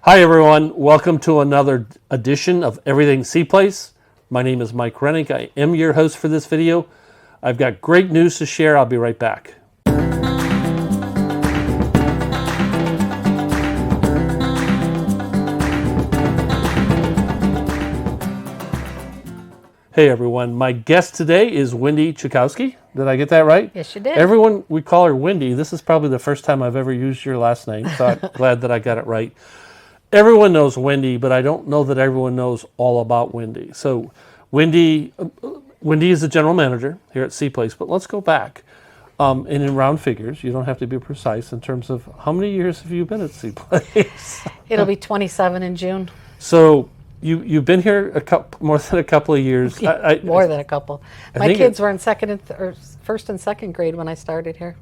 Hi everyone, welcome to another edition of Everything Seaplace. My name is Mike Renick. I am your host for this video. I've got great news to share. I'll be right back. Hey everyone, my guest today is Wendy Chihowski. Did I get that right? Yes, you did. Everyone, we call her Wendy. This is probably the first time I've ever used your last name, so I'm glad that I got it right. Everyone knows Wendy, but I don't know that everyone knows all about Wendy. So Wendy is the general manager here at Seaplace, but let's go back. And in round figures, you don't have to be precise in terms of how many years have you been at Seaplace? It'll be 27 in June. So you've been here more than a couple of years. More than a couple. My kids were in first and second grade when I started here.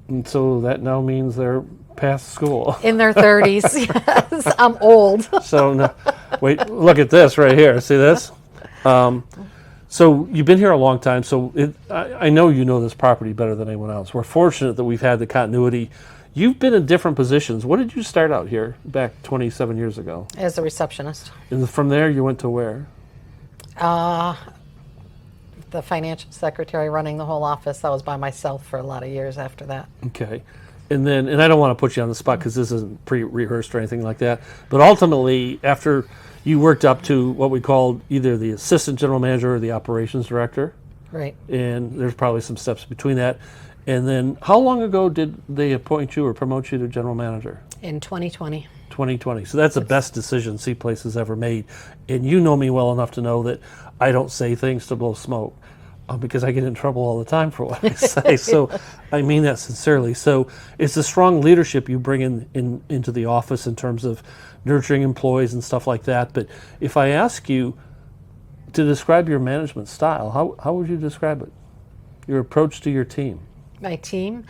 And so that now means they're past school. In their 30s, yes. I'm old. So, no, wait, look at this right here. See this? So you've been here a long time, so I know you know this property better than anyone else. We're fortunate that we've had the continuity. You've been in different positions. What did you start out here back 27 years ago? As a receptionist. And from there you went to where? The financial secretary running the whole office. I was by myself for a lot of years after that. Okay. And I don't want to put you on the spot because this isn't pre-rehearsed or anything like that, but ultimately after you worked up to what we called either the assistant general manager or the operations director. Right. And there's probably some steps between that. And then how long ago did they appoint you or promote you to general manager? In 2020. 2020. So that's the best decision Seaplace has ever made. And you know me well enough to know that I don't say things to blow smoke because I get in trouble all the time for what I say. So I mean that sincerely. So it's the strong leadership you bring into the office in terms of nurturing employees and stuff like that. But if I ask you to describe your management style, how would you describe it? Your approach to your team? My team?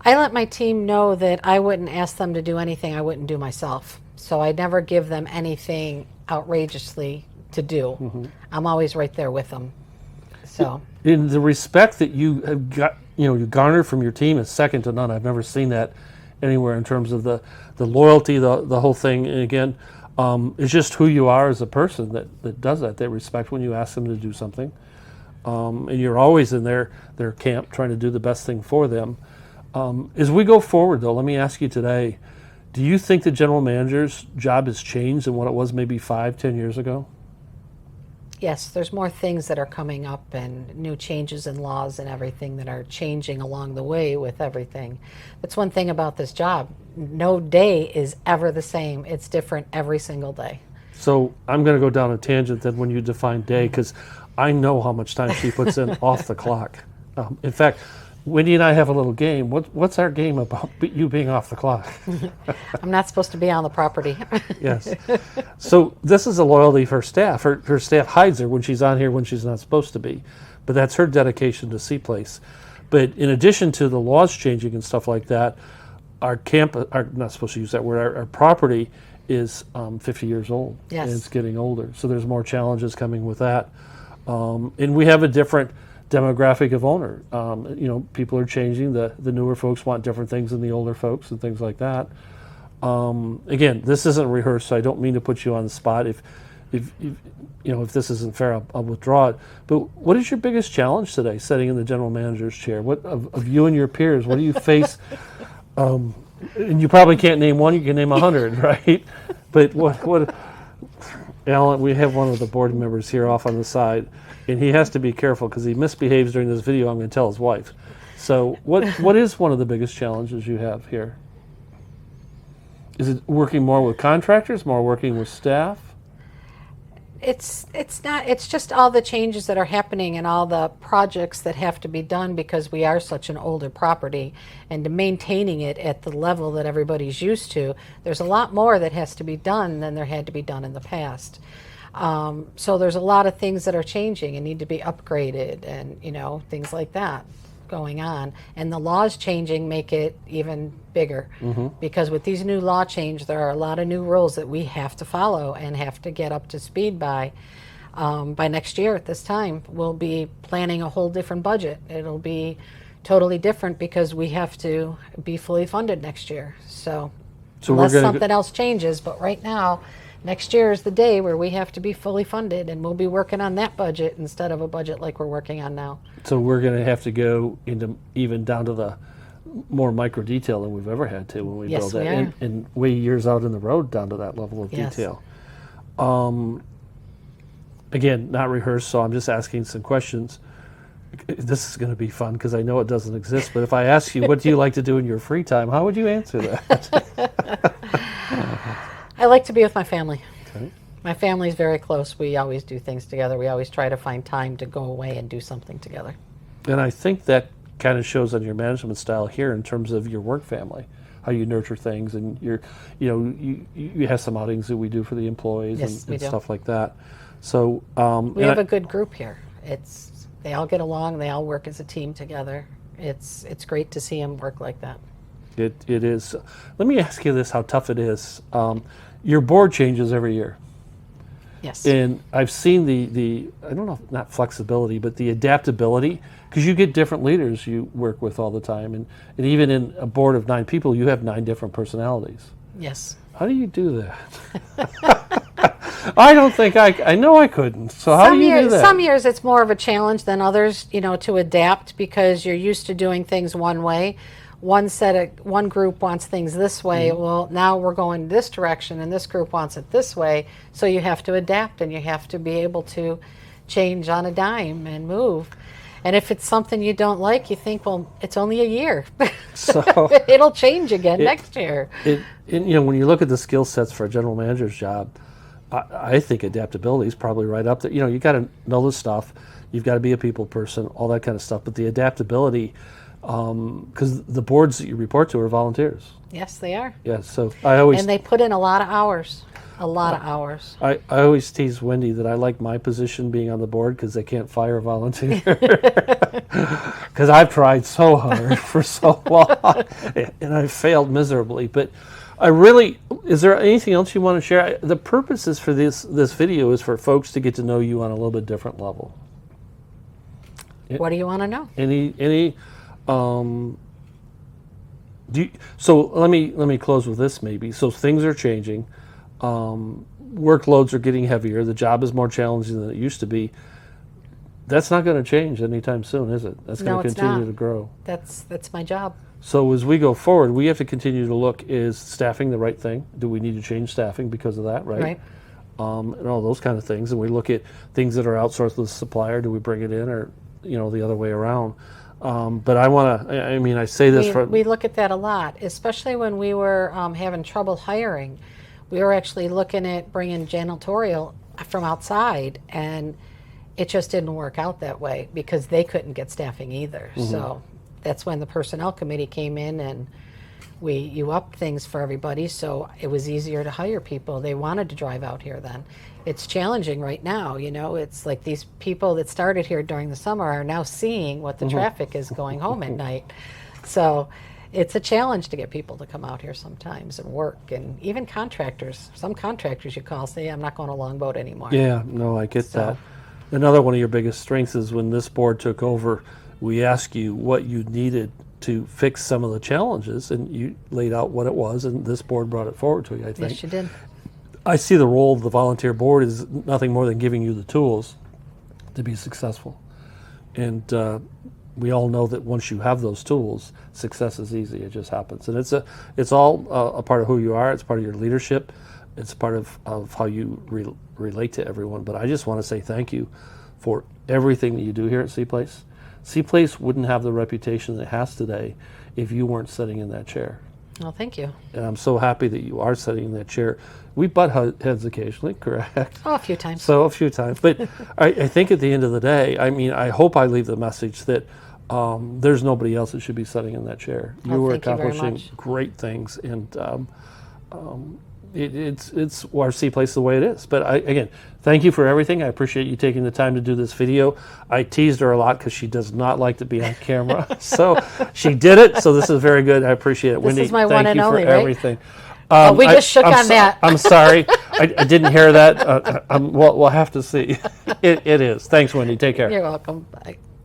I let my team know that I wouldn't ask them to do anything I wouldn't do myself. So I never give them anything outrageously to do. Mm-hmm. I'm always right there with them. So in the respect that you have got, you garner from your team is second to none. I've never seen that anywhere in terms of the loyalty, the whole thing. And again, it's just who you are as a person that does that. They respect when you ask them to do something. And you're always in their camp trying to do the best thing for them. As we go forward, though, let me ask you today, do you think the general manager's job has changed than what it was maybe 5-10 years ago? Yes, there's more things that are coming up and new changes in laws and everything that are changing along the way with everything. That's one thing about this job. No day is ever the same. It's different every single day. So I'm going to go down a tangent then when you define day, because I know how much time she puts in off the clock. In fact, Wendy and I have a little game. What's our game about you being off the clock? I'm not supposed to be on the property. Yes. So this is a loyalty for her staff. Her staff hides her when she's on here when she's not supposed to be. But that's her dedication to Seaplace. But in addition to the laws changing and stuff like that, our not supposed to use that word, our property is 50 years old. Yes. And it's getting older. So there's more challenges coming with that. And we have a different demographic of owner. People are changing. The newer folks want different things than the older folks and things like that. Again, this isn't rehearsed, so I don't mean to put you on the spot. If this isn't fair, I'll withdraw it. But what is your biggest challenge today, sitting in the general manager's chair? What of you and your peers? What do you face? And you probably can't name one. You can name 100, right? But what? Alan, we have one of the board members here off on the side, and he has to be careful because he misbehaves during this video. I'm going to tell his wife. So what is one of the biggest challenges you have here? Is it working more with contractors, more working with staff? It's not. It's just all the changes that are happening and all the projects that have to be done because we are such an older property, and to maintaining it at the level that everybody's used to, there's a lot more that has to be done than there had to be done in the past. So there's a lot of things that are changing and need to be upgraded, and things like that going on. And the laws changing make it even bigger, because with these new law change, there are a lot of new rules that we have to follow and have to get up to speed by. By next year at this time, we'll be planning a whole different budget. It'll be totally different because we have to be fully funded next year. So So unless we're going something else changes. But right now, next year is the day where we have to be fully funded, and we'll be working on that budget instead of a budget like we're working on now. So we're going to have to go into even down to the more micro detail than we've ever had to when we Yes, build that, we are. and way years out in the road down to that level of Yes. detail. Again, not rehearsed, so I'm just asking some questions. This is going to be fun because I know it doesn't exist. But if I ask you, what do you like to do in your free time? How would you answer that? I like to be with my family. Okay. My family's very close. We always do things together. We always try to find time to go away and do something together. And I think that kind of shows on your management style here in terms of your work family, how you nurture things, and you have some outings that we do for the employees Yes, we and do. stuff like that. So We have a good group here. They all get along. They all work as a team together. It's great to see them work like that. It is. Let me ask you this: how tough it is. Your board changes every year. Yes. And I've seen the I don't know, not flexibility, but the adaptability, because you get different leaders you work with all the time. And even in a board of 9 people, you have 9 different personalities. Yes. How do you do that? I don't think I know I couldn't. So how do you do that? Some years it's more of a challenge than others, to adapt because you're used to doing things one way. One group wants things this way. Mm-hmm. Well, now we're going this direction and this group wants it this way. So you have to adapt and you have to be able to change on a dime and move. And if it's something you don't like, you think, well, it's only a year. So It'll change again next year. when you look at the skill sets for a general manager's job, I think adaptability is probably right up there. You got to know the stuff. You've got to be a people person, all that kind of stuff. But the adaptability, because the boards that you report to are volunteers. Yes, they are. Yeah, so I always And they put in a lot of hours. A lot of hours. I always tease Wendy that I like my position being on the board because they can't fire a volunteer. Because I've tried so hard for so long and I've failed miserably. But is there anything else you want to share? The purposes for this video is for folks to get to know you on a little bit different level. What do you want to know? So let me close with this maybe. So things are changing. Workloads are getting heavier. The job is more challenging than it used to be. That's not going to change anytime soon, is it? That's going to continue to grow. That's my job. So as we go forward, we have to continue to look, is staffing the right thing? Do we need to change staffing because of that, right? Right. And all those kind of things. And we look at things that are outsourced with the supplier. Do we bring it in, or the other way around? But I say this We look at that a lot, especially when we were having trouble hiring. We were actually looking at bringing janitorial from outside, and it just didn't work out that way because they couldn't get staffing either. Mm-hmm. So that's when the personnel committee came in and you upped things for everybody, so it was easier to hire people. They wanted to drive out here then. It's challenging right now, it's like these people that started here during the summer are now seeing what the traffic is going home at night. So it's a challenge to get people to come out here sometimes and work, and even contractors. Some contractors you call say, I'm not going to Longboat anymore. Yeah, no, I get that. Another one of your biggest strengths is when this board took over, we asked you what you needed to fix some of the challenges, and you laid out what it was, and this board brought it forward to you, I think. Yes, you did. I see the role of the volunteer board is nothing more than giving you the tools to be successful. And we all know that once you have those tools, success is easy. It just happens. And it's all a part of who you are. It's part of your leadership. It's part of how you relate to everyone. But I just want to say thank you for everything that you do here at Seaplace. Seaplace wouldn't have the reputation that it has today if you weren't sitting in that chair. Well, thank you. And I'm so happy that you are sitting in that chair. We butt heads occasionally, correct? Oh, a few times. So a few times. But I think at the end of the day, I hope I leave the message that there's nobody else that should be sitting in that chair. You were thank you very accomplishing much. great things, and it's our Seaplace the way it is. But again, thank you for everything. I appreciate you taking the time to do this video. I teased her a lot because she does not like to be on camera. So she did it. So this is very good. I appreciate it. This Wendy, is my thank one and you only, for right? everything. We just shook on that. I'm sorry. I didn't hear that. We'll have to see. It is. Thanks, Wendy. Take care. You're welcome. Bye.